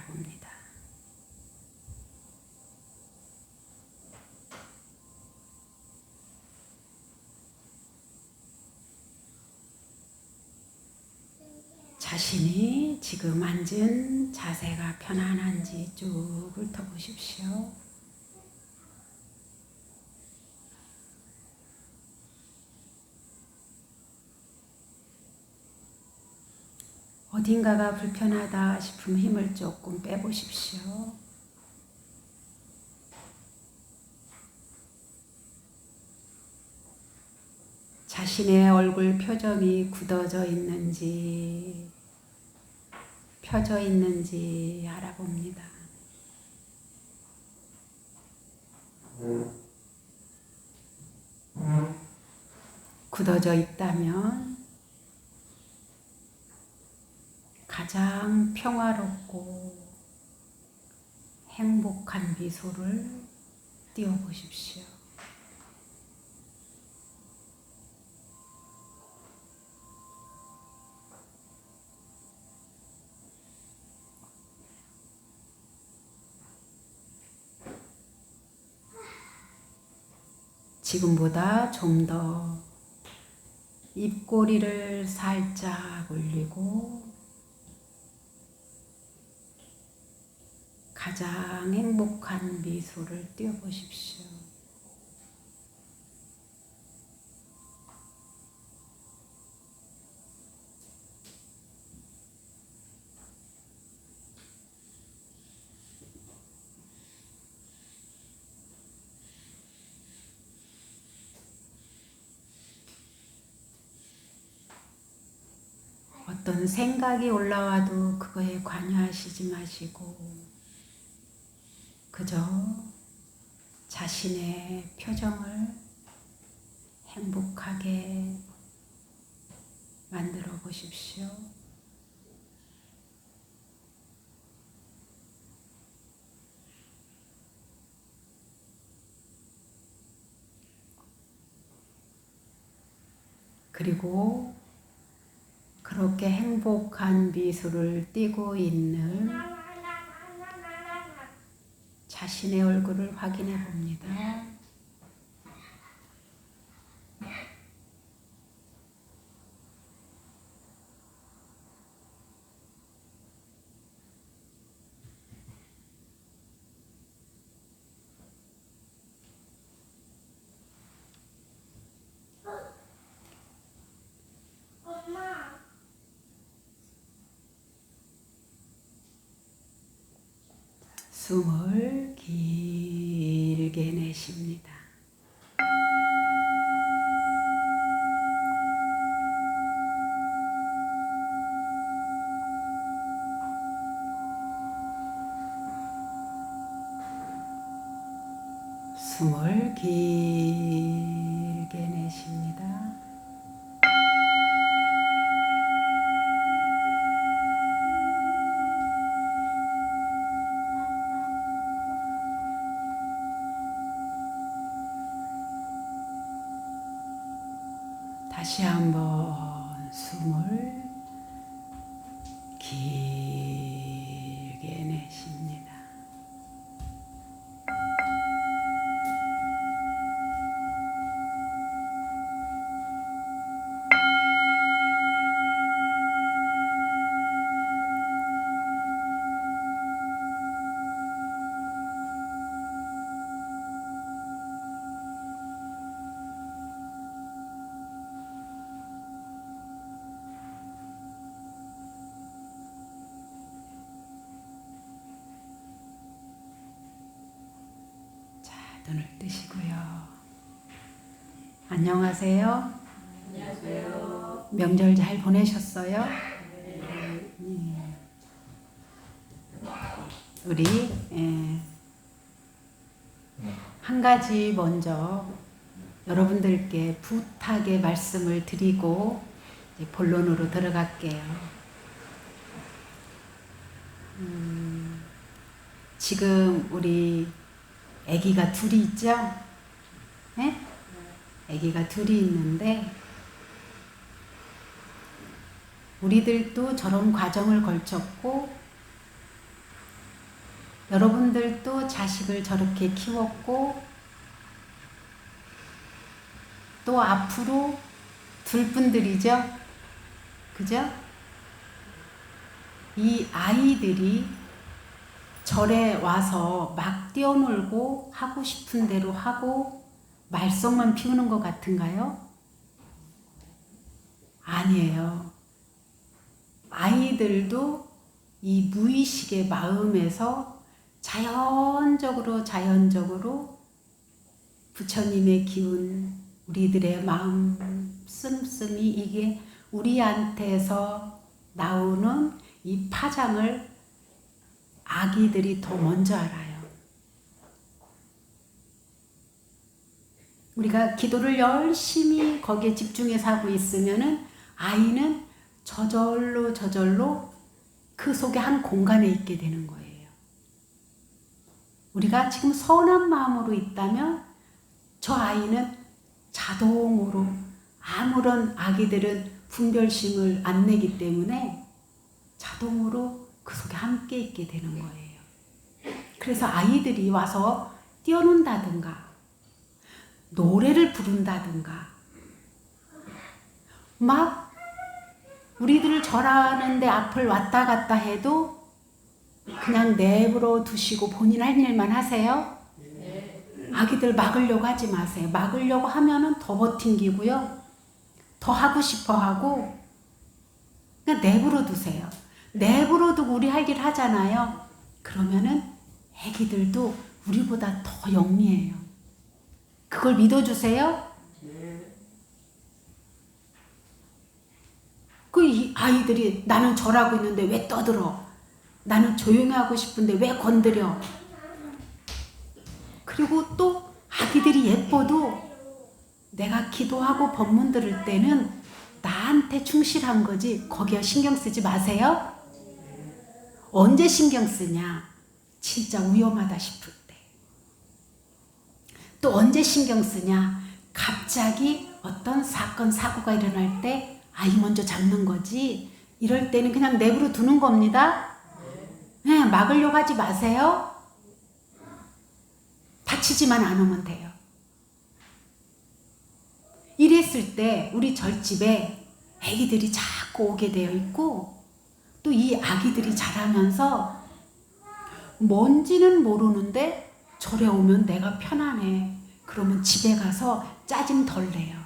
알아봅니다. 자신이 지금 앉은 자세가 편안한지 쭉 훑어보십시오. 어딘가가 불편하다 싶으면 힘을 조금 빼보십시오. 자신의 얼굴 표정이 굳어져 있는지 펴져 있는지 알아봅니다. 굳어져 있다면 가장 평화롭고 행복한 미소를 띄워보십시오. 지금보다 좀 더 입꼬리를 살짝 올리고 가장 행복한 미소를 띄워보십시오. 어떤 생각이 올라와도 그거에 관여하시지 마시고 그저 자신의 표정을 행복하게 만들어 보십시오. 그리고 그렇게 행복한 미소를 띠고 있는 자신의 얼굴을 확인해 봅니다. 숨을 길게 내쉽니다. 숨을 길게 내쉽니다. 다시 한번 숨을 길게 내쉽니다. 눈을 뜨시고요. 안녕하세요. 안녕하세요. 명절 잘 보내셨어요? 네. 우리 한 가지 먼저 여러분들께 부탁의 말씀을 드리고 이제 본론으로 들어갈게요. 지금 우리 아기가 둘이 있죠? 네? 아기가 둘이 있는데 우리들도 저런 과정을 거쳤고 여러분들도 자식을 저렇게 키웠고 또 앞으로 둘 분들이죠. 그죠? 이 아이들이 절에 와서 막 뛰어놀고 하고 싶은 대로 하고 말썽만 피우는 것 같은가요? 아니에요. 아이들도 이 무의식의 마음에서 자연적으로 부처님의 기운, 우리들의 마음 씀씀이 이게 우리한테서 나오는 이 파장을 아기들이 더 먼저 알아요. 우리가 기도를 열심히 거기에 집중해서 하고 있으면은 아이는 저절로 그 속에 한 공간에 있게 되는 거예요. 우리가 지금 선한 마음으로 있다면 저 아이는 자동으로 아무런 아기들은 분별심을 안 내기 때문에 자동으로 그 속에 함께 있게 되는 거예요. 그래서 아이들이 와서 뛰어논다든가 노래를 부른다든가 막 우리들 절하는데 앞을 왔다 갔다 해도 그냥 내버려 두시고 본인 할 일만 하세요. 아기들 막으려고 하지 마세요. 막으려고 하면은 더 버팅기고요. 더 하고 싶어 하고 그냥 내버려 두세요. 내버려 두고 우리 할 일 하잖아요. 그러면은 아기들도 우리보다 더 영리해요. 그걸 믿어주세요. 그 아이들이 나는 절하고 있는데 왜 떠들어? 나는 조용히 하고 싶은데 왜 건드려? 그리고 또 아기들이 예뻐도 내가 기도하고 법문 들을 때는 나한테 충실한 거지 거기에 신경 쓰지 마세요. 언제 신경 쓰냐? 진짜 위험하다 싶을 때. 또 언제 신경 쓰냐? 갑자기 어떤 사건 사고가 일어날 때 아이 먼저 잡는 거지. 이럴 때는 그냥 내버려 두는 겁니다. 네, 막으려고 하지 마세요. 다치지만 않으면 돼요. 이랬을 때 우리 절집에 아기들이 자꾸 오게 되어 있고 또 이 아기들이 자라면서 뭔지는 모르는데 절에 오면 내가 편안해. 그러면 집에 가서 짜증 덜 내요.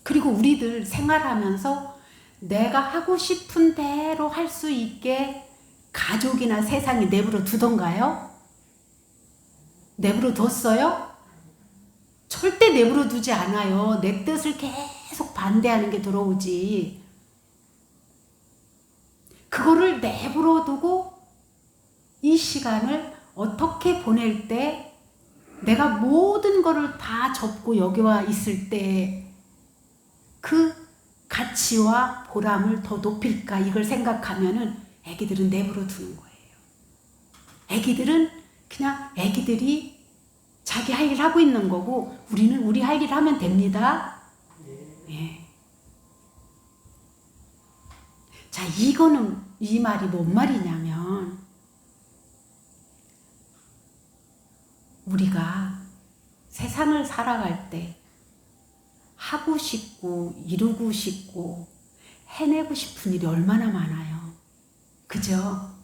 그리고 우리들 생활하면서 내가 하고 싶은 대로 할 수 있게 가족이나 세상에 내버려 두던가요? 내버려 뒀어요? 절대 내버려 두지 않아요. 내 뜻을 계속 반대하는 게 들어오지. 그거를 내버려 두고 이 시간을 어떻게 보낼 때 내가 모든 거를 다 접고 여기 와 있을 때 그 가치와 보람을 더 높일까 이걸 생각하면은 애기들은 내버려 두는 거예요. 애기들은 그냥 애기들이 자기 할 일 하고 있는 거고 우리는 우리 할 일 하면 됩니다. 예. 자, 이거는 이 말이 뭔 말이냐면 우리가 세상을 살아갈 때 하고 싶고 이루고 싶고 해내고 싶은 일이 얼마나 많아요. 그죠?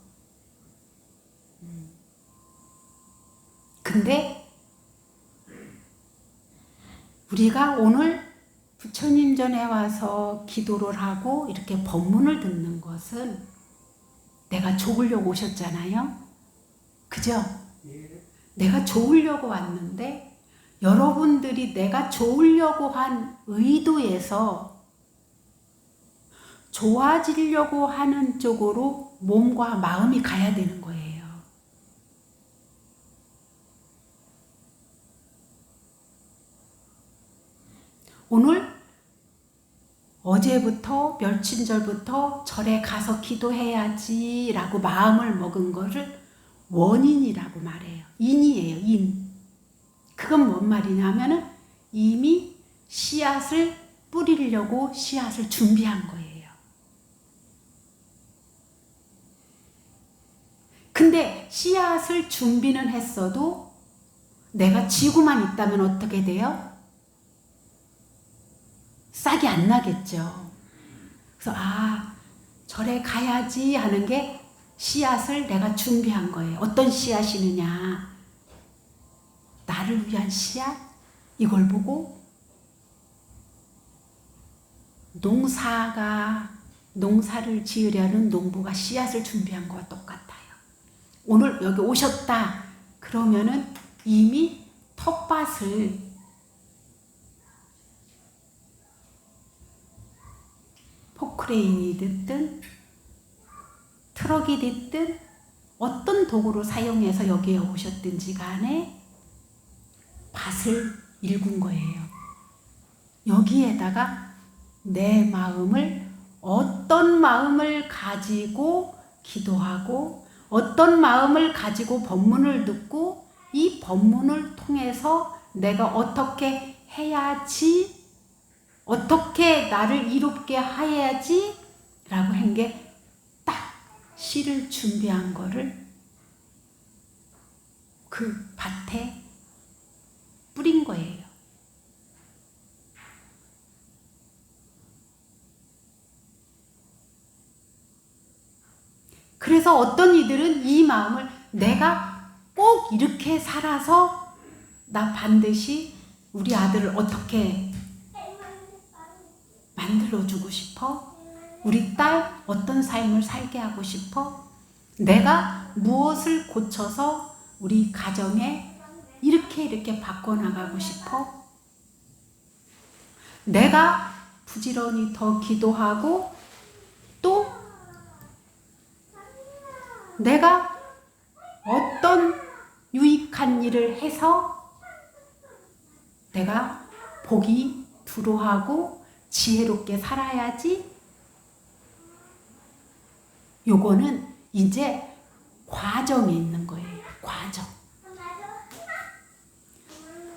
근데 우리가 오늘 부처님 전에 와서 기도를 하고 이렇게 법문을 듣는 것은 내가 좋으려고 오셨잖아요. 그죠? 내가 좋으려고 왔는데 여러분들이 내가 좋으려고 한 의도에서 좋아지려고 하는 쪽으로 몸과 마음이 가야 되는 거예요. 오늘 어제부터 멸친절부터 절에 가서 기도해야지 라고 마음을 먹은 거를 원인이라고 말해요. 인이에요. 인. 그건 뭔 말이냐면은 이미 씨앗을 뿌리려고 씨앗을 준비한 거예요. 근데 씨앗을 준비는 했어도 내가 지고만 있다면 어떻게 돼요? 싹이 안 나겠죠. 그래서 절에 가야지 하는 게 씨앗을 내가 준비한 거예요. 어떤 씨앗이느냐? 나를 위한 씨앗? 이걸 보고 농사를 지으려는 농부가 씨앗을 준비한 거와 똑같아요. 오늘 여기 오셨다 그러면은 이미 텃밭을 포크레인이 됐든 트럭이 됐든 어떤 도구로 사용해서 여기에 오셨든지 간에 밭을 일군 거예요. 여기에다가 내 마음을 어떤 마음을 가지고 기도하고 어떤 마음을 가지고 법문을 듣고 이 법문을 통해서 내가 어떻게 해야지 어떻게 나를 이롭게 해야지 라고 한 게 딱 씨를 준비한 거를 그 밭에 뿌린 거예요. 그래서 어떤 이들은 이 마음을 내가 꼭 이렇게 살아서 나 반드시 우리 아들을 어떻게 만들어주고 싶어? 우리 딸 어떤 삶을 살게 하고 싶어? 내가 무엇을 고쳐서 우리 가정에 이렇게 바꿔나가고 싶어? 내가 부지런히 더 기도하고 또 내가 어떤 유익한 일을 해서 내가 복이 두루하고 지혜롭게 살아야지. 요거는 이제 과정에 있는 거예요. 과정.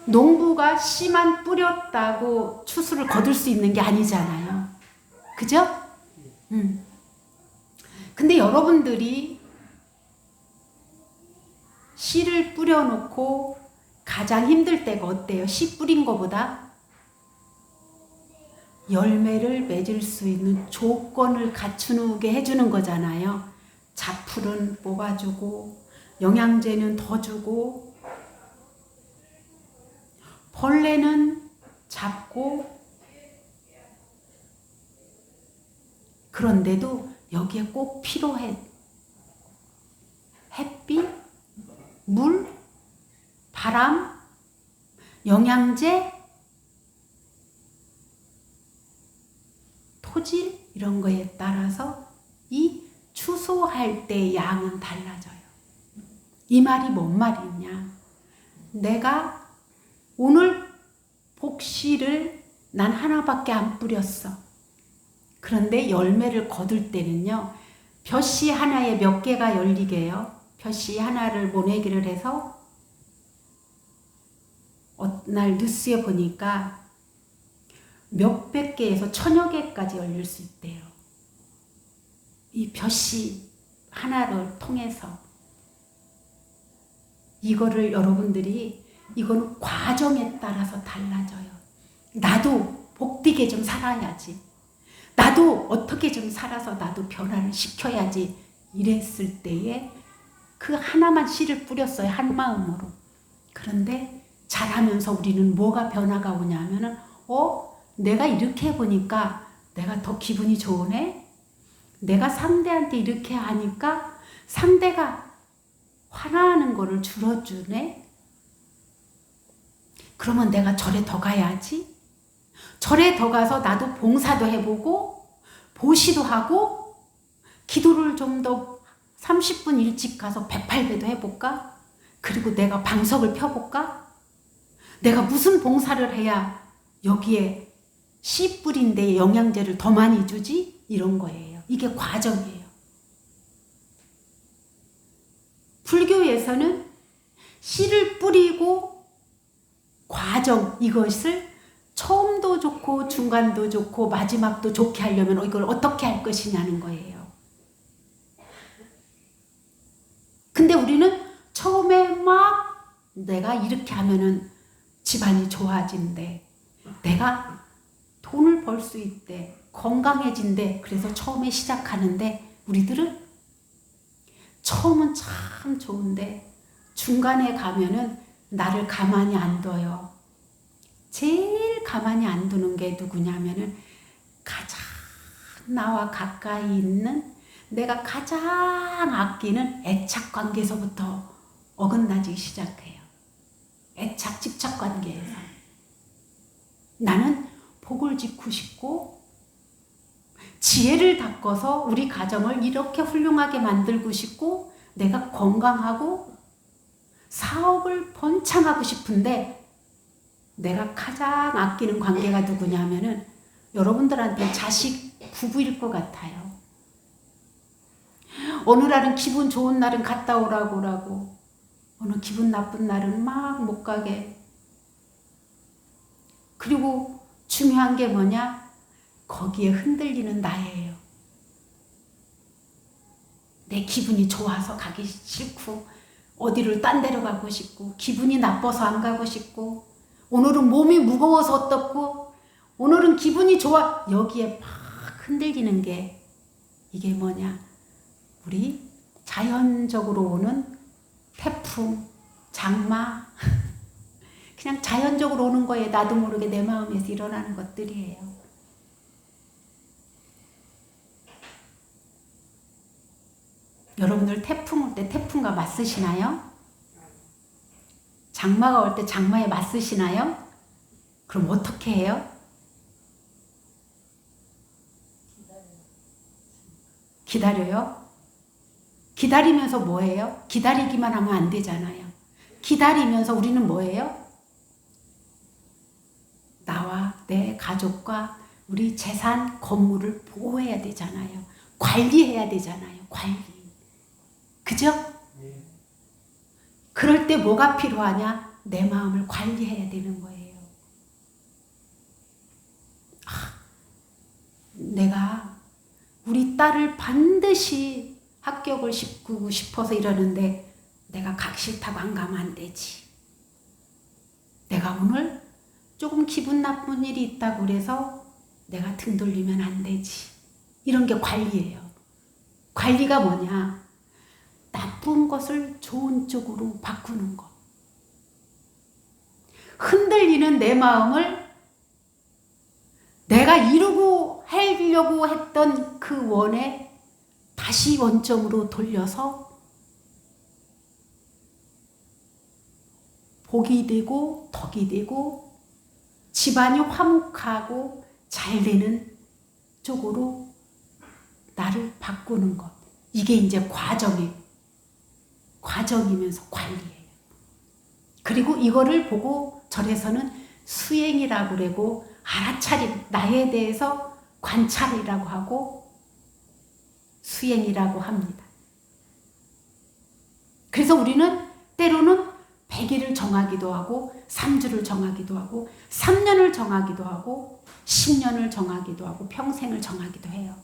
농부가 씨만 뿌렸다고 추수를 거둘 수 있는 게 아니잖아요. 그죠? 근데 여러분들이 씨를 뿌려놓고 가장 힘들 때가 어때요? 씨 뿌린 거보다 열매를 맺을 수 있는 조건을 갖추게 해주는 거잖아요. 잡풀은 뽑아주고 영양제는 더 주고 벌레는 잡고 그런데도 여기에 꼭 필요해. 햇빛, 물, 바람, 영양제, 토질 이런 거에 따라서 이 추수할 때 양은 달라져요. 이 말이 뭔 말이냐? 내가 오늘 복씨를 난 하나밖에 안 뿌렸어. 그런데 열매를 거둘 때는요. 벼씨 하나에 몇 개가 열리게요. 벼씨 하나를 모내기를 해서 어느 날 뉴스에 보니까 몇백 개에서 1000여 개까지 열릴 수 있대요. 이 벼씨 하나를 통해서 이거를 여러분들이 이거는 과정에 따라서 달라져요. 나도 복되게 좀 살아야지. 나도 어떻게 좀 살아서 나도 변화를 시켜야지. 이랬을 때에 그 하나만 씨를 뿌렸어요. 한 마음으로. 그런데 자라면서 우리는 뭐가 변화가 오냐면은 내가 이렇게 해보니까 내가 더 기분이 좋으네? 내가 상대한테 이렇게 하니까 상대가 화나는 거를 줄여주네? 그러면 내가 절에 더 가야지? 절에 더 가서 나도 봉사도 해보고 보시도 하고 기도를 좀 더 30분 일찍 가서 108배도 해볼까? 그리고 내가 방석을 펴볼까? 내가 무슨 봉사를 해야 여기에 씨 뿌린 데에 영양제를 더 많이 주지? 이런 거예요. 이게 과정이에요. 불교에서는 씨를 뿌리고 과정 이것을 처음도 좋고 중간도 좋고 마지막도 좋게 하려면 이걸 어떻게 할 것이냐는 거예요. 근데 우리는 처음에 막 내가 이렇게 하면은 집안이 좋아진대. 내가 돈을 벌 수 있대. 건강해진대. 그래서 처음에 시작하는데 우리들은 처음은 참 좋은데 중간에 가면은 나를 가만히 안 둬요. 제일 가만히 안 두는 게 누구냐면은 가장 나와 가까이 있는 내가 가장 아끼는 애착 관계에서부터 어긋나기 시작해요. 애착 집착 관계에서. 나는 복을 짓고 싶고 지혜를 닦아서 우리 가정을 이렇게 훌륭하게 만들고 싶고 내가 건강하고 사업을 번창하고 싶은데 내가 가장 아끼는 관계가 누구냐면은 여러분들한테 자식 부부일 것 같아요. 어느 날은 기분 좋은 날은 갔다 오라고 어느 기분 나쁜 날은 막 못 가게. 그리고 중요한 게 뭐냐? 거기에 흔들리는 나예요. 내 기분이 좋아서 가기 싫고 어디를 딴 데로 가고 싶고 기분이 나빠서 안 가고 싶고 오늘은 몸이 무거워서 어떻고 오늘은 기분이 좋아. 여기에 막 흔들리는 게 이게 뭐냐? 우리 자연적으로 오는 태풍, 장마 그냥 자연적으로 오는 거에 나도 모르게 내 마음에서 일어나는 것들이에요. 여러분들 태풍 올 때 태풍과 맞서시나요? 장마가 올 때 장마에 맞서시나요? 그럼 어떻게 해요? 기다려요? 기다리면서 뭐예요? 기다리기만 하면 안 되잖아요. 기다리면서 우리는 뭐예요? 나와 내 가족과 우리 재산, 건물을 보호해야 되잖아요. 관리해야 되잖아요. 관리. 그죠? 그럴 때 뭐가 필요하냐? 내 마음을 관리해야 되는 거예요. 내가 우리 딸을 반드시 합격을 시키고 싶어서 이러는데 내가 가기 싫다고 안 가면 안 되지. 내가 오늘 조금 기분 나쁜 일이 있다고 그래서 내가 등 돌리면 안 되지. 이런 게 관리예요. 관리가 뭐냐? 나쁜 것을 좋은 쪽으로 바꾸는 것. 흔들리는 내 마음을 내가 이루고 하려고 했던 그 원에 다시 원점으로 돌려서 복이 되고 덕이 되고 집안이 화목하고 잘 되는 쪽으로 나를 바꾸는 것. 이게 이제 과정이면서 관리예요. 그리고 이거를 보고 절에서는 수행이라고 그러고 알아차림, 나에 대해서 관찰이라고 하고 수행이라고 합니다. 그래서 우리는 때로는 100일을 정하기도 하고 3주를 정하기도 하고 3년을 정하기도 하고 10년을 정하기도 하고 평생을 정하기도 해요.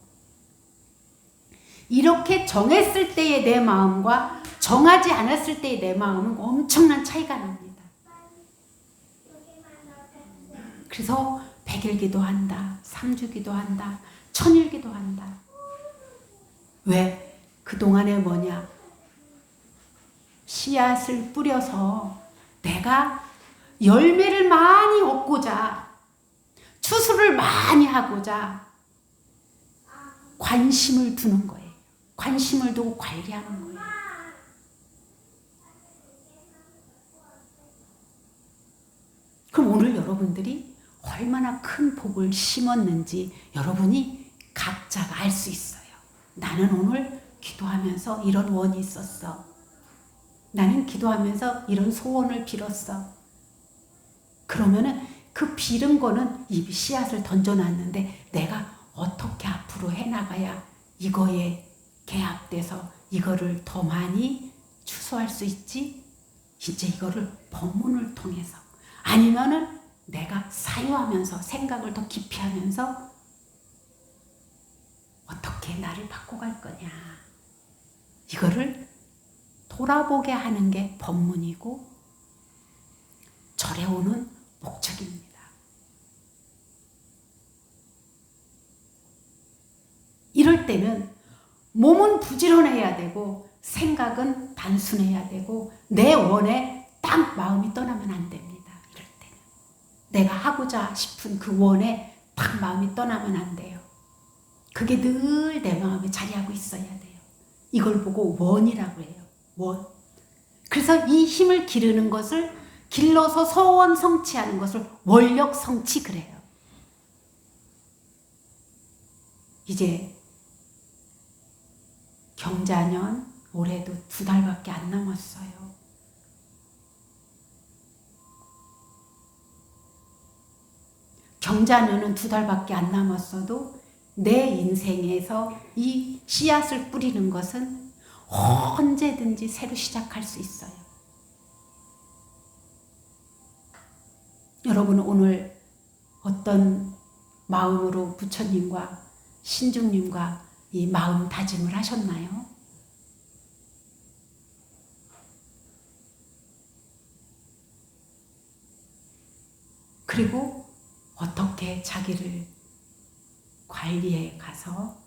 이렇게 정했을 때의 내 마음과 정하지 않았을 때의 내 마음은 엄청난 차이가 납니다. 그래서 100일 기도한다, 3주 기도한다, 1000일 기도한다. 왜? 그동안에 뭐냐? 씨앗을 뿌려서 내가 열매를 많이 얻고자, 추수를 많이 하고자 관심을 두는 거예요. 관심을 두고 관리하는 거예요. 그럼 오늘 여러분들이 얼마나 큰 복을 심었는지 여러분이 각자가 알 수 있어요. 나는 오늘 기도하면서 이런 원이 있었어. 나는 기도하면서 이런 소원을 빌었어. 그러면은 그 빌은 거는 이 씨앗을 던져놨는데 내가 어떻게 앞으로 해나가야 이거에 개합돼서 이거를 더 많이 추수할 수 있지? 이제 이거를 법문을 통해서 아니면은 내가 사유하면서 생각을 더 깊이 하면서 어떻게 나를 바꿔갈 거냐. 이거를 돌아보게 하는 게 법문이고 절에 오는 목적입니다. 이럴 때는 몸은 부지런해야 되고 생각은 단순해야 되고 내 원에 딱 마음이 떠나면 안 됩니다. 이럴 때는 내가 하고자 싶은 그 원에 딱 마음이 떠나면 안 돼요. 그게 늘 내 마음에 자리하고 있어야 돼요. 이걸 보고 원이라고 해요. 원. 그래서 이 힘을 기르는 것을 길러서 소원 성취하는 것을 원력 성취 그래요. 이제 경자년 올해도 2달밖에 안 남았어요. 경자년은 2달밖에 안 남았어도 내 인생에서 이 씨앗을 뿌리는 것은 언제든지 새로 시작할 수 있어요. 여러분 오늘 어떤 마음으로 부처님과 신중님과 이 마음 다짐을 하셨나요? 그리고 어떻게 자기를 관리해 가서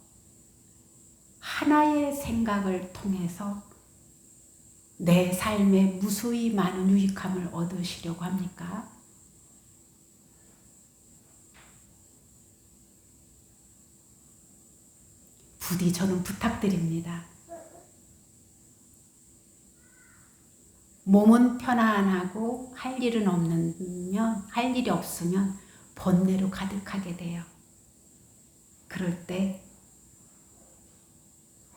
하나의 생각을 통해서 내 삶에 무수히 많은 유익함을 얻으시려고 합니까? 부디 저는 부탁드립니다. 몸은 편안하고 할 일이 없으면 번뇌로 가득하게 돼요. 그럴 때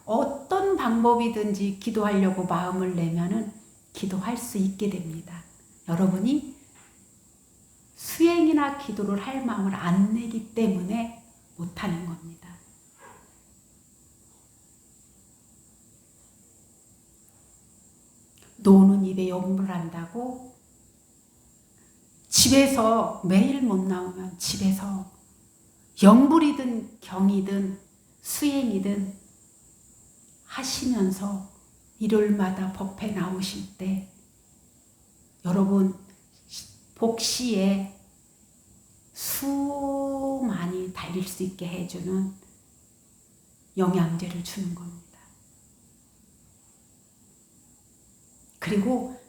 어떤 방법이든지 기도하려고 마음을 내면은 기도할 수 있게 됩니다. 여러분이 수행이나 기도를 할 마음을 안 내기 때문에 못하는 겁니다. 노는 입에 염불을 한다고 집에서 매일 못 나오면 집에서 영불이든 경이든 수행이든 하시면서 일요일마다 법회 나오실 때 여러분 복시에 수많이 달릴 수 있게 해주는 영양제를 주는 겁니다. 그리고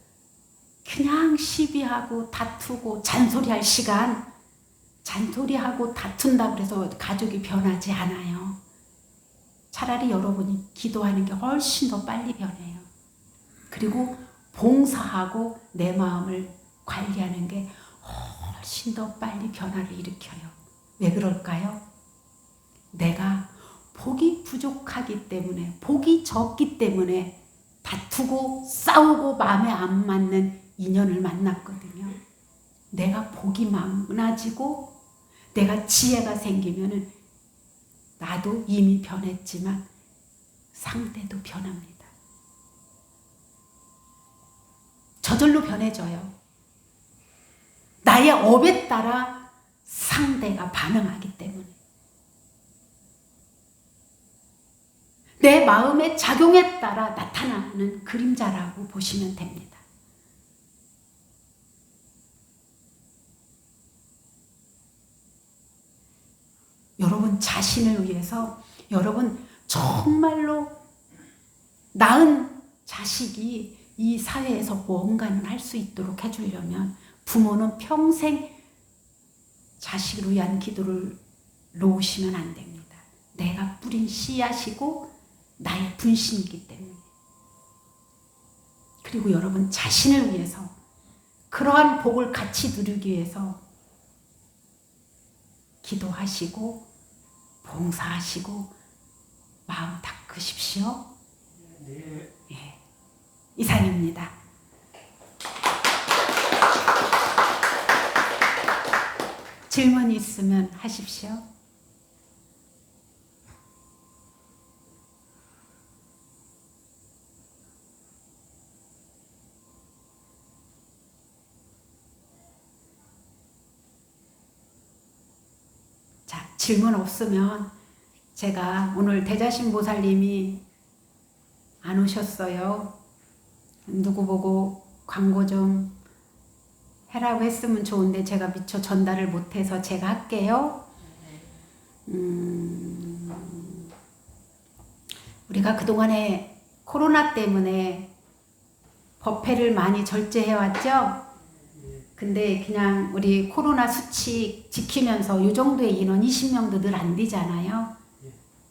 그냥 시비하고 다투고 잔소리할 시간, 잔소리하고 다툰다고 해서 가족이 변하지 않아요. 차라리 여러분이 기도하는 게 훨씬 더 빨리 변해요. 그리고 봉사하고 내 마음을 관리하는 게 훨씬 더 빨리 변화를 일으켜요. 왜 그럴까요? 내가 복이 부족하기 때문에, 복이 적기 때문에 다투고 싸우고 마음에 안 맞는 인연을 만났거든요. 내가 복이 많아지고 내가 지혜가 생기면은 나도 이미 변했지만 상대도 변합니다. 저절로 변해져요. 나의 업에 따라 상대가 반응하기 때문에. 내 마음의 작용에 따라 나타나는 그림자라고 보시면 됩니다. 여러분 자신을 위해서 여러분 정말로 낳은 자식이 이 사회에서 뭔가는 할 수 있도록 해주려면 부모는 평생 자식을 위한 기도를 놓으시면 안 됩니다. 내가 뿌린 씨앗이고 나의 분신이기 때문에. 그리고 여러분 자신을 위해서 그러한 복을 같이 누리기 위해서 기도하시고 봉사하시고 마음 닦으십시오. 네. 예. 이상입니다. 질문 있으면 하십시오. 자, 질문 없으면 제가 오늘 대자신보살님이 안 오셨어요. 누구 보고 광고 좀 해라고 했으면 좋은데 제가 미처 전달을 못해서 제가 할게요. 우리가 그동안에 코로나 때문에 법회를 많이 절제해왔죠? 근데 그냥 우리 코로나 수칙 지키면서 이 정도의 인원 20명도 늘 안 되잖아요.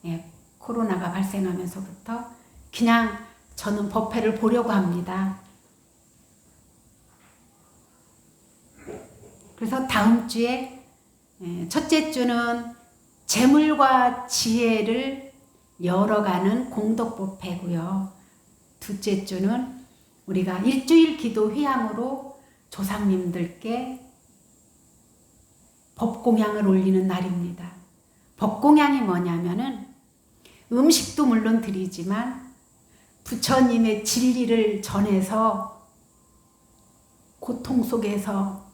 예, 코로나가 발생하면서부터 그냥 저는 법회를 보려고 합니다. 그래서 다음 주에 첫째 주는 재물과 지혜를 열어가는 공덕법회고요. 둘째 주는 우리가 일주일 기도 회향으로 조상님들께 법공양을 올리는 날입니다. 법공양이 뭐냐면은 음식도 물론 드리지만 부처님의 진리를 전해서 고통 속에서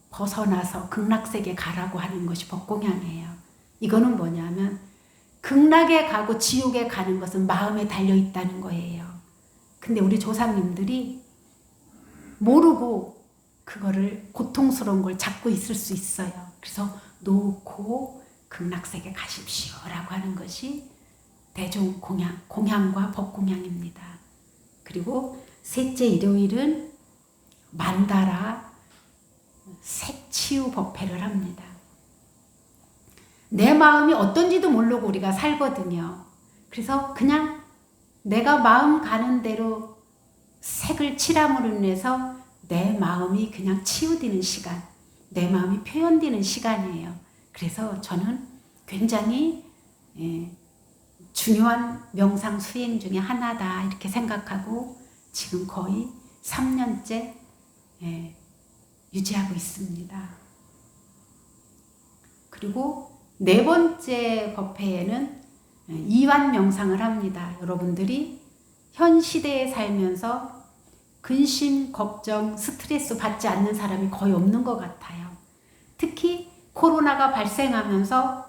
벗어나서 극락세계 가라고 하는 것이 법공양이에요. 이거는 뭐냐면 극락에 가고 지옥에 가는 것은 마음에 달려있다는 거예요. 근데 우리 조상님들이 모르고 그거를 고통스러운 걸 잡고 있을 수 있어요. 그래서 놓고 극락세계 가십시오 라고 하는 것이 대종공양, 공양과 법공양입니다. 그리고 셋째 일요일은 만다라 색치유 법회를 합니다. 내 마음이 어떤지도 모르고 우리가 살거든요. 그래서 그냥 내가 마음 가는 대로 색을 칠함으로 인해서 내 마음이 그냥 치유되는 시간, 내 마음이 표현되는 시간이에요. 그래서 저는 굉장히 중요한 명상 수행 중에 하나다 이렇게 생각하고 지금 거의 3년째 유지하고 있습니다. 그리고 네 번째 법회에는 이완 명상을 합니다. 여러분들이 현 시대에 살면서 근심, 걱정, 스트레스 받지 않는 사람이 거의 없는 것 같아요. 특히 코로나가 발생하면서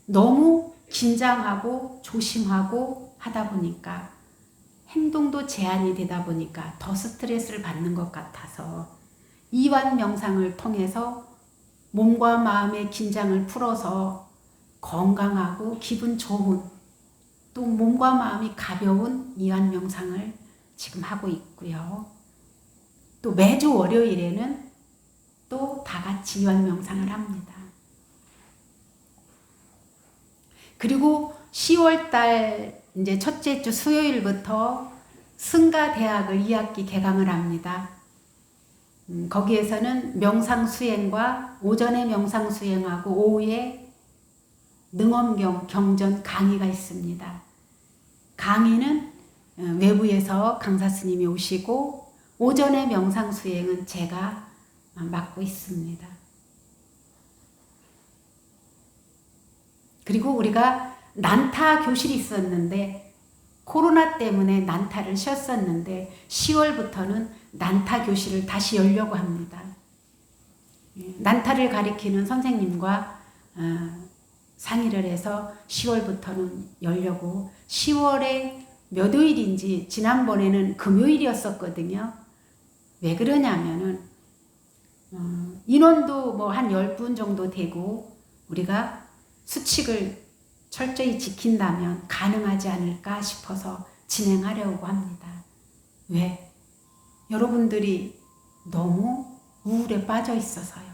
너무 긴장하고 조심하고 하다 보니까 행동도 제한이 되다 보니까 더 스트레스를 받는 것 같아서 이완 명상을 통해서 몸과 마음의 긴장을 풀어서 건강하고 기분 좋은 또 몸과 마음이 가벼운 이완 명상을 지금 하고 있고요. 또 매주 월요일에는 또 다 같이 이완 명상을 합니다. 그리고 10월달 이제 첫째 주 수요일부터 승가대학을 2학기 개강을 합니다. 거기에서는 명상 수행과 오전에 명상 수행하고 오후에 능엄경 경전 강의가 있습니다. 강의는 외부에서 강사 스님이 오시고 오전에 명상 수행은 제가 맡고 있습니다. 그리고 우리가 난타 교실이 있었는데 코로나 때문에 난타를 쉬었었는데 10월부터는 난타 교실을 다시 열려고 합니다. 난타를 가리키는 선생님과 상의를 해서 10월부터는 열려고 10월에 몇 요일인지 지난번에는 금요일이었었거든요. 왜 그러냐면은 인원도 뭐 한 10분 정도 되고 우리가 수칙을 철저히 지킨다면 가능하지 않을까 싶어서 진행하려고 합니다. 왜? 여러분들이 너무 우울에 빠져 있어서요.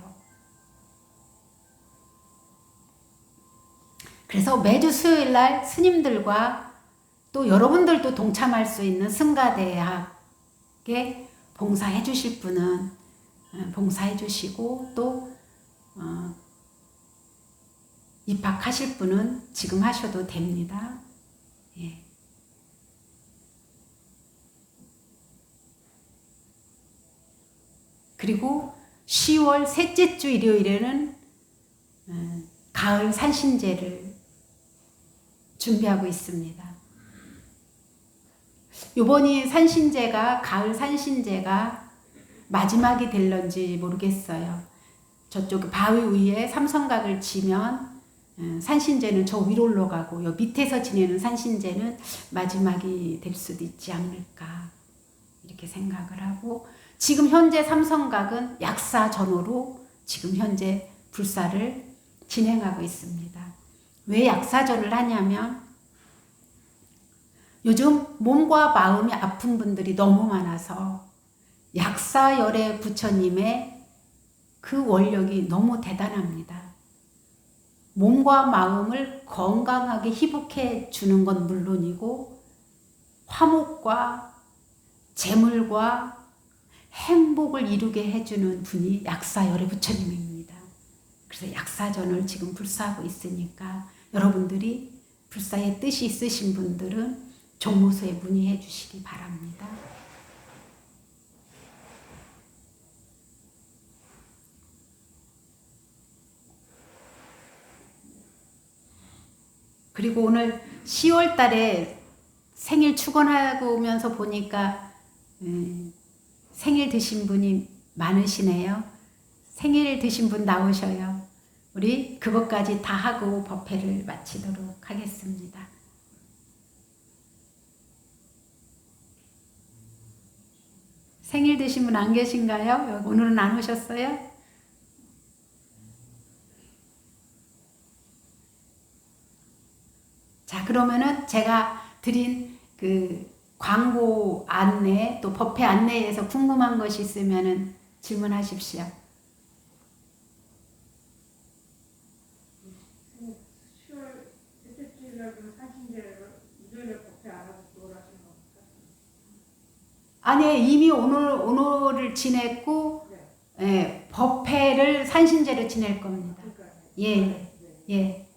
그래서 매주 수요일 날 스님들과 또 여러분들도 동참할 수 있는 승가대학에 봉사해 주실 분은 봉사해 주시고 또 입학하실 분은 지금 하셔도 됩니다. 예. 그리고 10월 셋째 주 일요일에는 가을 산신제를 준비하고 있습니다. 요번이 산신제가 가을 산신제가 마지막이 될런지 모르겠어요. 저쪽 바위 위에 삼성각을 치면 산신제는 저 위로 올라가고 요 밑에서 지내는 산신제는 마지막이 될 수도 있지 않을까. 이렇게 생각을 하고 지금 현재 삼성각은 약사전으로 지금 현재 불사를 진행하고 있습니다. 왜 약사전을 하냐면 요즘 몸과 마음이 아픈 분들이 너무 많아서 약사열애 부처님의 그 원력이 너무 대단합니다. 몸과 마음을 건강하게 회복해 주는 건 물론이고 화목과 재물과 행복을 이루게 해주는 분이 약사열애 부처님입니다. 그래서 약사전을 지금 불사하고 있으니까 여러분들이 불사의 뜻이 있으신 분들은 종무소에 문의해 주시기 바랍니다. 그리고 오늘 10월 달에 생일 축원하고 오면서 보니까 생일 드신 분이 많으시네요. 생일 드신 분 나오셔요. 우리 그것까지 다 하고 법회를 마치도록 하겠습니다. 생일 드신 분 안 계신가요? 오늘은 안 오셨어요? 자, 그러면은 제가 드린 그 광고 안내 또 법회 안내에서 궁금한 것이 있으면은 질문하십시오. 10월 넷째 주일날 산신제를 일요일에 법회 안 하고 그걸 하시는 겁니까? 아니 이미 오늘을 지냈고 네. 예, 법회를 산신제로 지낼 겁니다. 그러니까 예, 네. 예.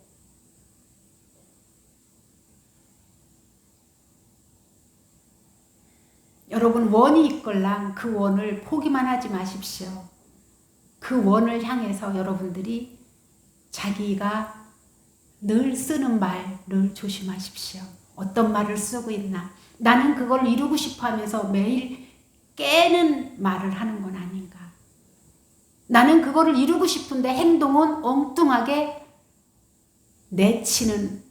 여러분 원이 있걸랑 그 원을 포기만 하지 마십시오. 그 원을 향해서 여러분들이 자기가 늘 쓰는 말을 조심하십시오. 어떤 말을 쓰고 있나. 나는 그걸 이루고 싶어 하면서 매일 깨는 말을 하는 건 아닌가. 나는 그거를 이루고 싶은데 행동은 엉뚱하게 내치는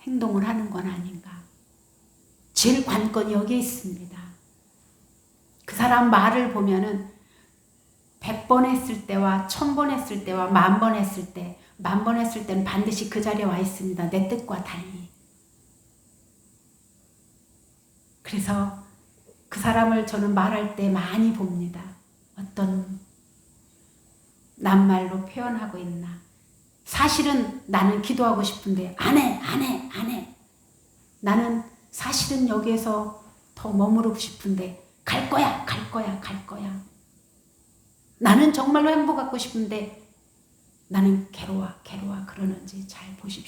행동을 하는 건 아닌가. 제일 관건이 여기에 있습니다. 그 사람 말을 보면은 100번 했을 때와 1000번 했을 때와 10,000번 했을 때, 10,000번 했을 때는 반드시 그 자리에 와 있습니다. 내 뜻과 달리. 그래서 그 사람을 저는 말할 때 많이 봅니다. 어떤 낱말로 표현하고 있나. 사실은 나는 기도하고 싶은데 안 해. 나는 사실은 여기에서 더 머무르고 싶은데 갈 거야. 나는 정말로 행복하고 싶은데 나는 괴로워 그러는지 잘 보십시오.